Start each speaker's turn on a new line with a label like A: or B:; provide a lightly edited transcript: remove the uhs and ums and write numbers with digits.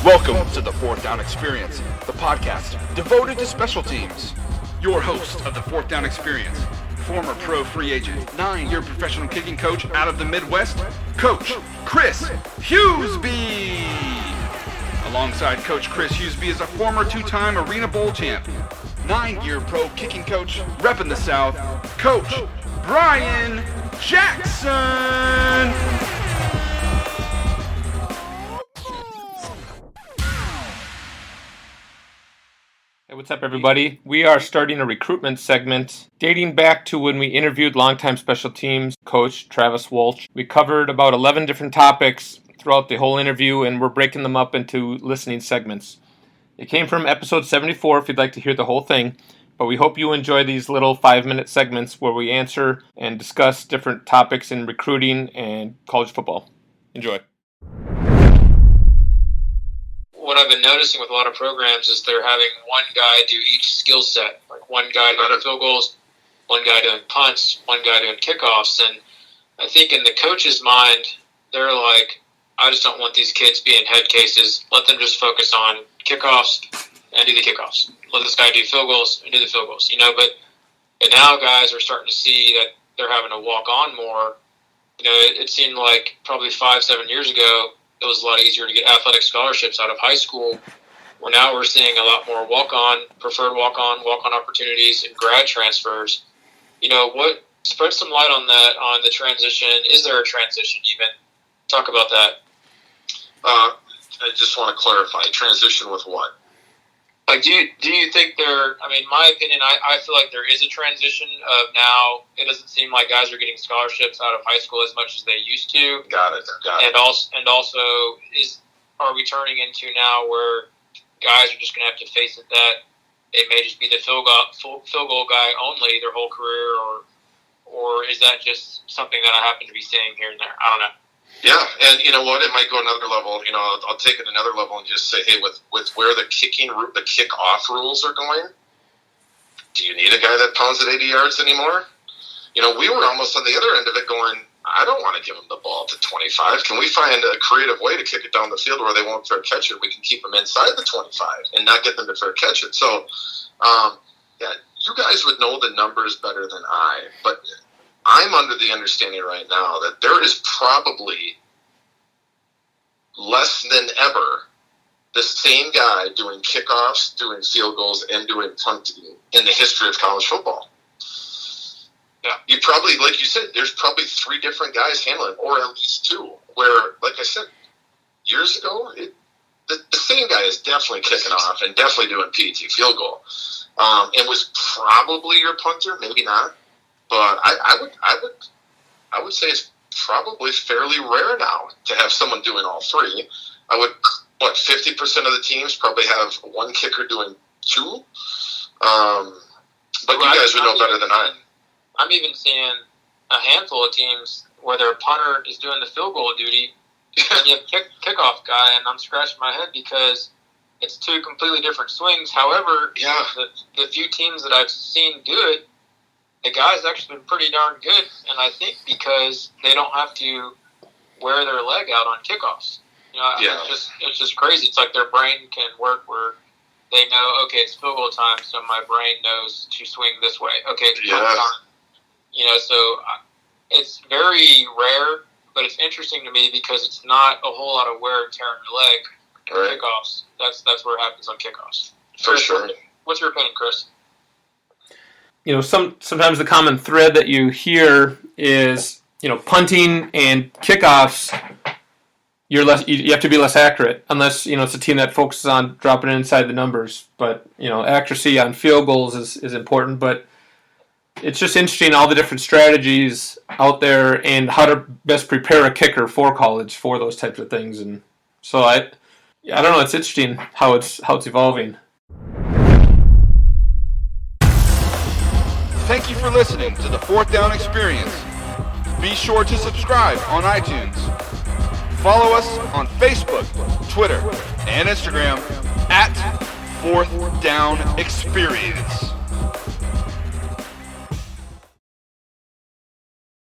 A: Welcome to the Fourth Down Experience, the podcast devoted to special teams. Your host of the Fourth Down Experience, former pro free agent, 9-year professional kicking coach out of the Midwest, Coach Chris Hughesby. Alongside Coach Chris Hughesby is a former 2-time Arena Bowl champ, 9-year pro kicking coach, repping the South, Coach Brian Jackson.
B: Hey, what's up, everybody? We are starting a recruitment segment dating back to when we interviewed longtime special teams coach Travis Walch. We covered about 11 different topics throughout the whole interview, and we're breaking them up into listening segments. It came from episode 74 if you'd like to hear the whole thing, but we hope you enjoy these little 5-minute segments where we answer and discuss different topics in recruiting and college football. Enjoy.
C: What I've been noticing with a lot of programs is they're having one guy do each skill set. Like one guy doing field goals, one guy doing punts, one guy doing kickoffs. And I think in the coach's mind, they're like, I just don't want these kids being head cases. Let them just focus on kickoffs and do the kickoffs. Let this guy do field goals and do the field goals. But now guys are starting to see that they're having to walk on more. It seemed like probably 5-7 years ago, it was a lot easier to get athletic scholarships out of high school, where now we're seeing a lot more preferred walk-on opportunities and grad transfers. Spread some light on that, on the transition. Is there a transition even? Talk about that.
D: I just want to clarify, transition with what?
C: Like, do you think my opinion, I feel like there is a transition of now, it doesn't seem like guys are getting scholarships out of high school as much as they used to.
D: Got it.
C: And also, are we turning into now where guys are just going to have to face it that it may just be the field goal guy only their whole career, or is that just something that I happen to be seeing here and there? I don't know.
D: Yeah, and you know what? It might go another level. I'll take it another level and just say, hey, with where the kickoff rules are going, do you need a guy that pounds at 80 yards anymore? We were almost on the other end of it going, I don't want to give him the ball to 25. Can we find a creative way to kick it down the field where they won't fair catch it? We can keep them inside the 25 and not get them to fair catch it. So, you guys would know the numbers better than I, but I'm under the understanding right now that there is probably less than ever the same guy doing kickoffs, doing field goals, and doing punting in the history of college football. Yeah, you probably, like you said, there's probably 3 different guys handling, or at least 2, where, like I said, years ago, the same guy is definitely kicking off and definitely doing PAT field goal. And was probably your punter, maybe not. But I would say it's probably fairly rare now to have someone doing all 3. 50% of the teams probably have one kicker doing 2. But you guys would know better than I.
C: I'm even seeing a handful of teams where their punter is doing the field goal duty, and you have kickoff guy, and I'm scratching my head because it's 2 completely different swings. However, the few teams that I've seen do it, the guy's actually been pretty darn good, and I think because they don't have to wear their leg out on kickoffs. It's just crazy. It's like their brain can work where they know, okay, it's field goal time, so my brain knows to swing this way. Okay, it's punt time. So it's very rare, but it's interesting to me because it's not a whole lot of wear and tear on your leg on kickoffs. That's where it happens on kickoffs.
D: For sure.
C: What's your opinion, Chris?
B: Sometimes the common thread that you hear is, punting and kickoffs, you have to be less accurate unless, it's a team that focuses on dropping it inside the numbers. But, accuracy on field goals is important. But it's just interesting all the different strategies out there and how to best prepare a kicker for college for those types of things. And so I don't know, it's interesting how it's evolving.
A: Thank you for listening to the Fourth Down Experience. Be sure to subscribe on iTunes. Follow us on Facebook, Twitter, and Instagram at Fourth Down Experience.